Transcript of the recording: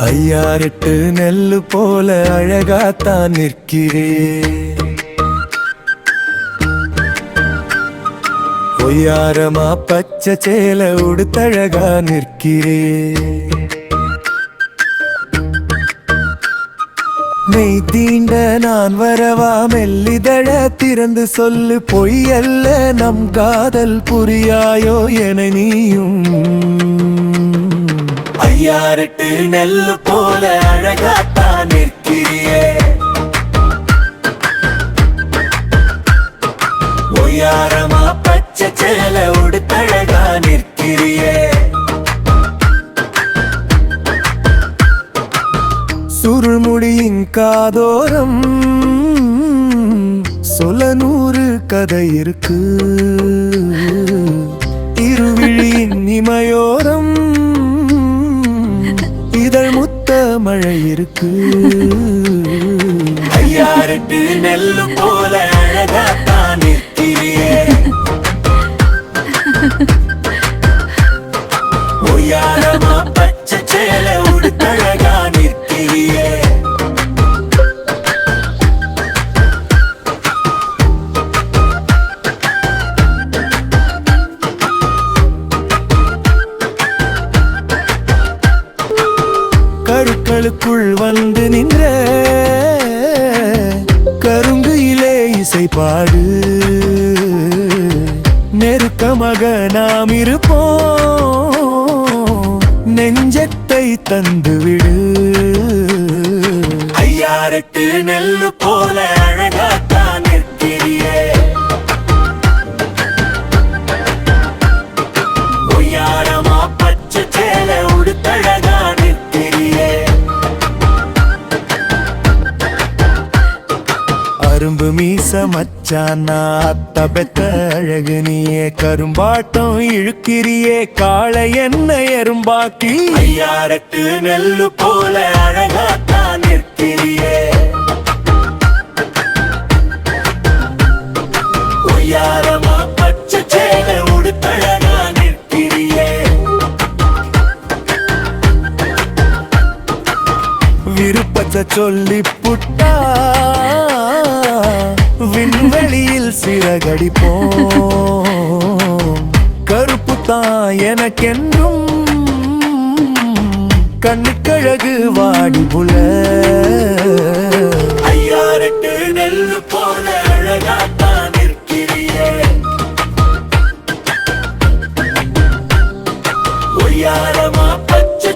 ஐயாரெட்டு நெல்லு போல அழகாத்தான் நிற்கிறே. ஒய்யாரமா பச்சை சேல உடுத்தழகா நிற்கிறே. மெய் தீண்ட நான் வரவா, மெல்லிதழ திறந்து சொல்லு, பொய்யல்ல நம் காதல் புரியாயோ என நீயும். ஐயாரெட்டு நெல்லு போல அழகாத்தான் நிற்கிறியே. ஒய்யாரமா பச்சை சேல உடுத்தழகா நிற்கிறியே. சுருள்முடியின் காதோரம் சொல்ல 100 கதை இருக்கு. இருவிழியின் இமையோரம் இதழ் முத்த மழை இருக்கு. ஐயாரெட்டு நெல்லு போல அழகாத்தான் நிற்கிறியே. ஒய்யாரமா பச்சை சேல உடுத்தழகா நிற்கிறியே. கருக்களுக்குள் வந்து நின்ற கருங்குயிலே இசை பாடு. நெருக்கமாக நாம் இருப்போம், நெஞ்சத்தை தந்துவிடு. ஐயாரெட்டு நெல்லு போல அழகாத்தான் நிற்கிறியே. ஒய்யாரமா பச்சை சேல உடுத்தழகா நிற்கிறியே. அரும்பு மீச மச்சானா அத்த பெத்த அழகு நீயே. கரும்பாட்டம் இழுக்கிறியே, காளை என்ன எறும்பாக்கி. ஐயாரெட்டு நெல்லு போல அழகாத்தான் நிற்கிறியே. ஒய்யாரமா பச்சை சேல உடுத்தழகா நிற்கிறியே. விருப்பத்தை சொல்லி புட்டா விண்வெளியில் சிறகடிப்போம். கருப்பு தான் எனக்கென்றும் கண்ணுக்கழகு வாடி புல. ஐயாரெட்டு நெல்லு போல அழகாத்தான் நிற்கிறியே. ஒய்யாரமா பச்சை